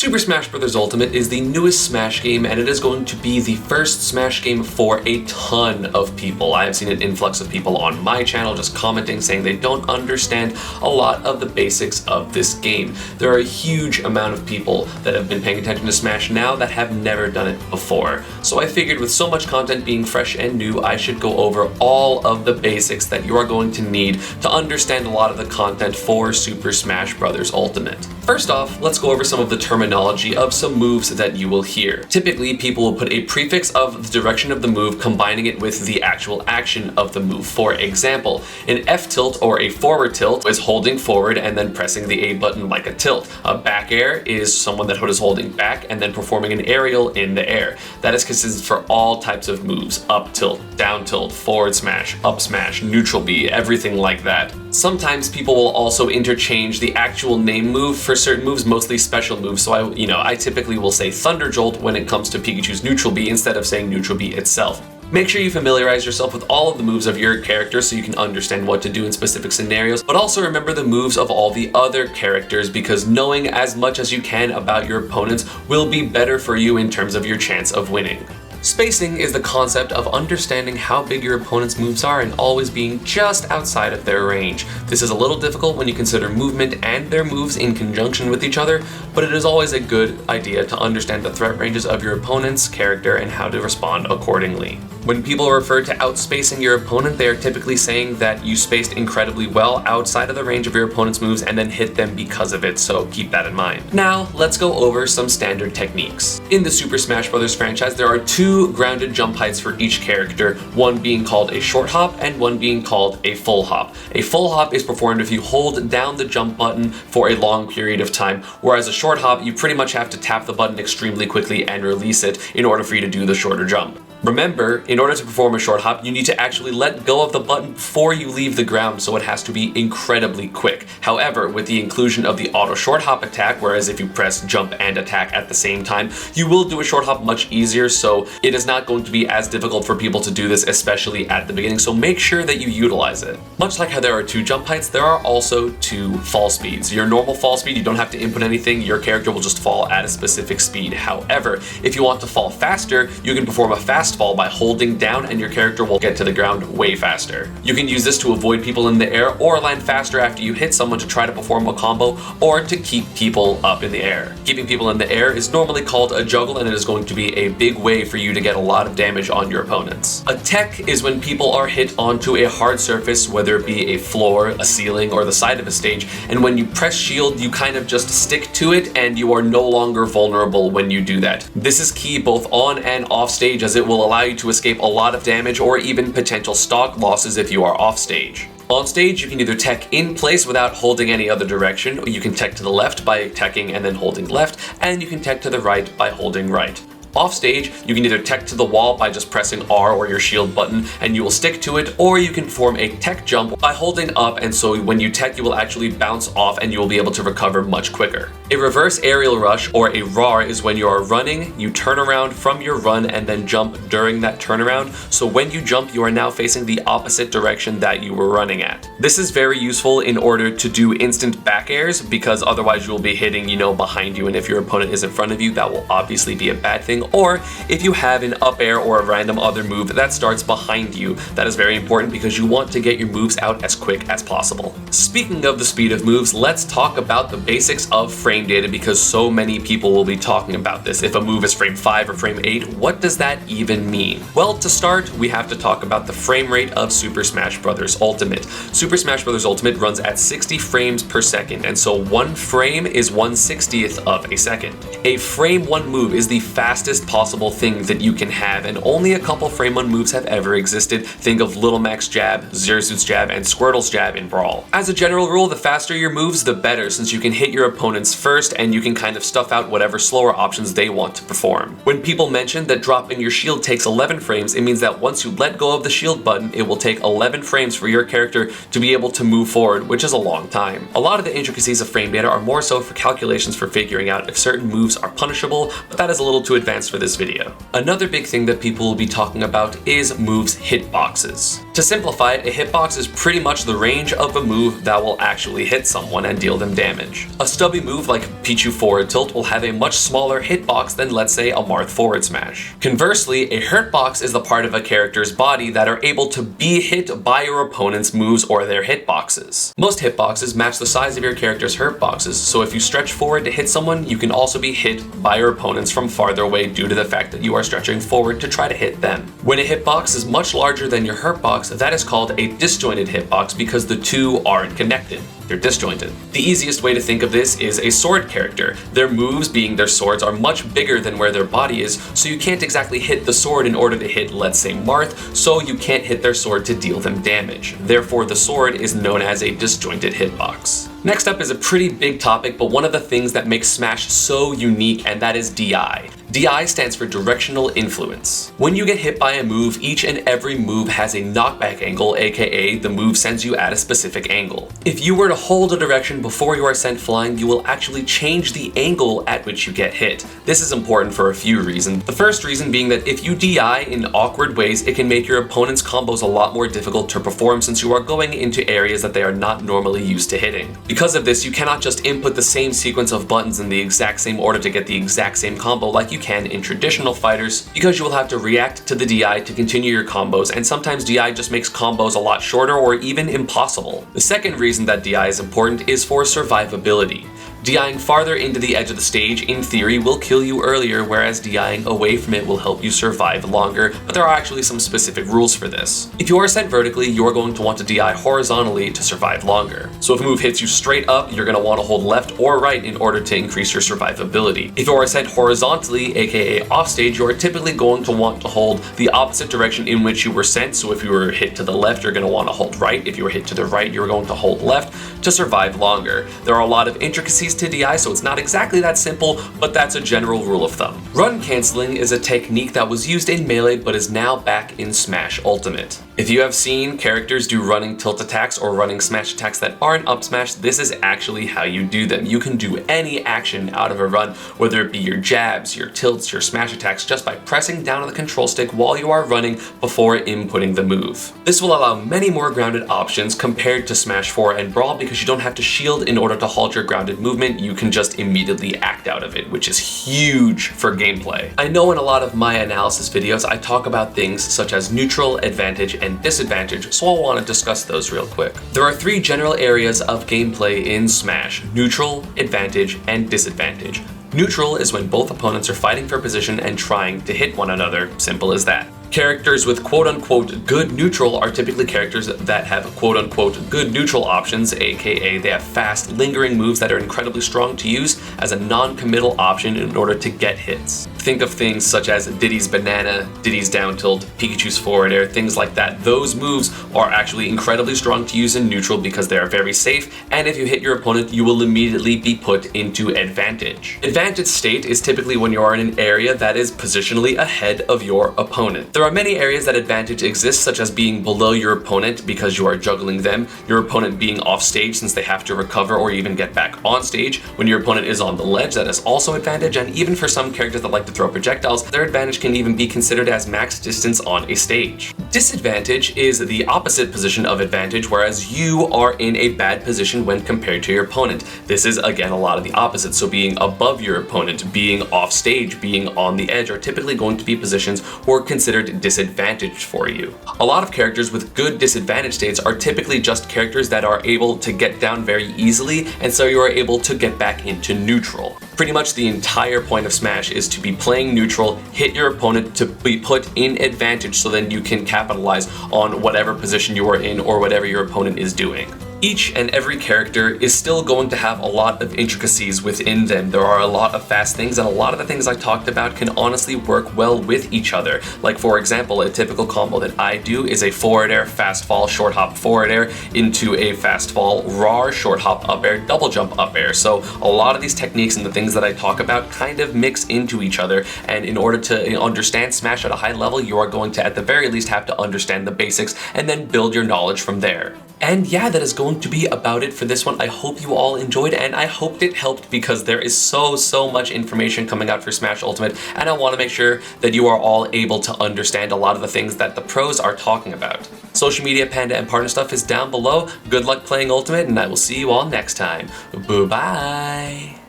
Super Smash Bros. Ultimate is the newest Smash game, and it is going to be the first Smash game for a ton of people. I have seen an influx of people on my channel just commenting, saying they don't understand a lot of the basics of this game. There are a huge amount of people that have been paying attention to Smash now that have never done it before. So I figured with so much content being fresh and new, I should go over all of the basics that you are going to need to understand a lot of the content for Super Smash Bros. Ultimate. First off, let's go over some of the terminology of some moves that you will hear. Typically, people will put a prefix of the direction of the move, combining it with the actual action of the move. For example, an F tilt or a forward tilt is holding forward and then pressing the A button like a tilt. A back air is someone that is holding back and then performing an aerial in the air. That is consistent for all types of moves: up tilt, down tilt, forward smash, up smash, neutral B, everything like that. Sometimes people will also interchange the actual name move for certain moves, mostly special moves. So I typically will say Thunder Jolt when it comes to Pikachu's neutral B instead of saying neutral B itself. Make sure you familiarize yourself with all of the moves of your character so you can understand what to do in specific scenarios, but also remember the moves of all the other characters, because knowing as much as you can about your opponents will be better for you in terms of your chance of winning. Spacing is the concept of understanding how big your opponent's moves are and always being just outside of their range. This is a little difficult when you consider movement and their moves in conjunction with each other, but it is always a good idea to understand the threat ranges of your opponent's character and how to respond accordingly. When people refer to outspacing your opponent, they are typically saying that you spaced incredibly well outside of the range of your opponent's moves and then hit them because of it, so keep that in mind. Now, let's go over some standard techniques. In the Super Smash Bros. Franchise, there are two grounded jump heights for each character, one being called a short hop and one being called a full hop. A full hop is performed if you hold down the jump button for a long period of time, whereas a short hop, you pretty much have to tap the button extremely quickly and release it in order for you to do the shorter jump. Remember, in order to perform a short hop, you need to actually let go of the button before you leave the ground, so it has to be incredibly quick. However, with the inclusion of the auto short hop attack, whereas if you press jump and attack at the same time, you will do a short hop much easier, so it is not going to be as difficult for people to do this, especially at the beginning, so make sure that you utilize it. Much like how there are two jump heights, there are also two fall speeds. Your normal fall speed, you don't have to input anything, your character will just fall at a specific speed. However, if you want to fall faster, you can perform a fast fall by holding down and your character will get to the ground way faster. You can use this to avoid people in the air or land faster after you hit someone to try to perform a combo or to keep people up in the air. Keeping people in the air is normally called a juggle, and it is going to be a big way for you to get a lot of damage on your opponents. A tech is when people are hit onto a hard surface, whether it be a floor, a ceiling, or the side of a stage, and when you press shield, you kind of just stick to it and you are no longer vulnerable when you do that. This is key both on and off stage, as it will allow you to escape a lot of damage or even potential stock losses if you are off stage. On stage, you can either tech in place without holding any other direction, or you can tech to the left by teching and then holding left, and you can tech to the right by holding right. Off stage, you can either tech to the wall by just pressing R or your shield button and you will stick to it, or you can perform a tech jump by holding up, and so when you tech you will actually bounce off and you will be able to recover much quicker. A reverse aerial rush or a RAR is when you are running, you turn around from your run and then jump during that turnaround, so when you jump you are now facing the opposite direction that you were running at. This is very useful in order to do instant back airs, because otherwise you will be hitting, behind you, and if your opponent is in front of you, that will obviously be a bad thing. Or if you have an up air or a random other move that starts behind you, that is very important because you want to get your moves out as quick as possible. Speaking of the speed of moves, let's talk about the basics of frame data, because so many people will be talking about this. If a move is frame 5 or frame 8, what does that even mean? Well, to start, we have to talk about the frame rate of Super Smash Bros. Ultimate. Super Smash Bros. Ultimate runs at 60 frames per second, and so one frame is 1/60th of a second. A frame 1 move is the fastest possible thing that you can have, and only a couple frame 1 moves have ever existed. Think of Little Mac's jab, Zero Suit's jab, and Squirtle's jab in Brawl. As a general rule, the faster your moves, the better, since you can hit your opponents first and you can kind of stuff out whatever slower options they want to perform. When people mention that dropping your shield takes 11 frames, it means that once you let go of the shield button, it will take 11 frames for your character to be able to move forward, which is a long time. A lot of the intricacies of frame data are more so for calculations for figuring out if certain moves are punishable, but that is a little too advanced chance for this video. Another big thing that people will be talking about is moves hitboxes. To simplify it, a hitbox is pretty much the range of a move that will actually hit someone and deal them damage. A stubby move like Pichu forward tilt will have a much smaller hitbox than, let's say, a Marth forward smash. Conversely, a hurtbox is the part of a character's body that are able to be hit by your opponent's moves or their hitboxes. Most hitboxes match the size of your character's hurtboxes, so if you stretch forward to hit someone, you can also be hit by your opponents from farther away due to the fact that you are stretching forward to try to hit them. When a hitbox is much larger than your hurtbox, that is called a disjointed hitbox because the two aren't connected. They're disjointed. The easiest way to think of this is a sword character. Their moves, being their swords, are much bigger than where their body is, so you can't exactly hit the sword in order to hit, let's say, Marth, so you can't hit their sword to deal them damage. Therefore, the sword is known as a disjointed hitbox. Next up is a pretty big topic, but one of the things that makes Smash so unique, and that is DI. DI stands for directional influence. When you get hit by a move, each and every move has a knockback angle, aka the move sends you at a specific angle. If you were to hold a direction before you are sent flying, you will actually change the angle at which you get hit. This is important for a few reasons. The first reason being that if you DI in awkward ways, it can make your opponent's combos a lot more difficult to perform since you are going into areas that they are not normally used to hitting. Because of this, you cannot just input the same sequence of buttons in the exact same order to get the exact same combo like you can in traditional fighters, because you will have to react to the DI to continue your combos, and sometimes DI just makes combos a lot shorter or even impossible. The second reason that DI is important is for survivability. DIing farther into the edge of the stage, in theory, will kill you earlier, whereas DIing away from it will help you survive longer, but there are actually some specific rules for this. If you are sent vertically, you are going to want to DI horizontally to survive longer. So if a move hits you straight up, you're going to want to hold left or right in order to increase your survivability. If you are sent horizontally, aka offstage, you are typically going to want to hold the opposite direction in which you were sent, so if you were hit to the left, you're going to want to hold right. If you were hit to the right, you're going to hold left to survive longer. There are a lot of intricacies to DI, so it's not exactly that simple, but that's a general rule of thumb. Run canceling is a technique that was used in Melee but is now back in Smash Ultimate. If you have seen characters do running tilt attacks or running smash attacks that aren't up smash, this is actually how you do them. You can do any action out of a run, whether it be your jabs, your tilts, your smash attacks, just by pressing down on the control stick while you are running before inputting the move. This will allow many more grounded options compared to Smash 4 and Brawl because you don't have to shield in order to halt your grounded movement. You can just immediately act out of it, which is huge for gameplay. I know in a lot of my analysis videos I talk about things such as neutral, advantage, and disadvantage, so I want to discuss those real quick. There are three general areas of gameplay in Smash: neutral, advantage, and disadvantage. Neutral is when both opponents are fighting for position and trying to hit one another, simple as that. Characters with quote-unquote good neutral are typically characters that have quote-unquote good neutral options, aka they have fast, lingering moves that are incredibly strong to use as a non-committal option in order to get hits. Think of things such as Diddy's banana, Diddy's down tilt, Pikachu's forward air, things like that. Those moves are actually incredibly strong to use in neutral because they are very safe, and if you hit your opponent, you will immediately be put into advantage. Advantage state is typically when you are in an area that is positionally ahead of your opponent. There are many areas that advantage exists, such as being below your opponent because you are juggling them, your opponent being off stage since they have to recover or even get back on stage. When your opponent is on the ledge, that is also advantage, and even for some characters that like to throw projectiles, their advantage can even be considered as max distance on a stage. Disadvantage is the opposite position of advantage, whereas you are in a bad position when compared to your opponent. This is again a lot of the opposite, so being above your opponent, being off stage, being on the edge are typically going to be positions or considered disadvantaged for you. A lot of characters with good disadvantage states are typically just characters that are able to get down very easily, and so you are able to get back into neutral. Pretty much the entire point of Smash is to be playing neutral, hit your opponent to be put in advantage so then you can capitalize on whatever position you are in or whatever your opponent is doing. Each and every character is still going to have a lot of intricacies within them. There are a lot of fast things, and a lot of the things I talked about can honestly work well with each other. Like for example, a typical combo that I do is a forward air, fast fall, short hop, forward air into a fast fall, raw, short hop, up air, double jump, up air. So a lot of these techniques and the things that I talk about kind of mix into each other, and in order to understand Smash at a high level, you are going to at the very least have to understand the basics and then build your knowledge from there. And yeah, that is going to be about it for this one. I hope you all enjoyed, and I hoped it helped because there is so much information coming out for Smash Ultimate, and I want to make sure that you are all able to understand a lot of the things that the pros are talking about. Social media, Panda, and partner stuff is down below. Good luck playing Ultimate, and I will see you all next time. Bye-bye!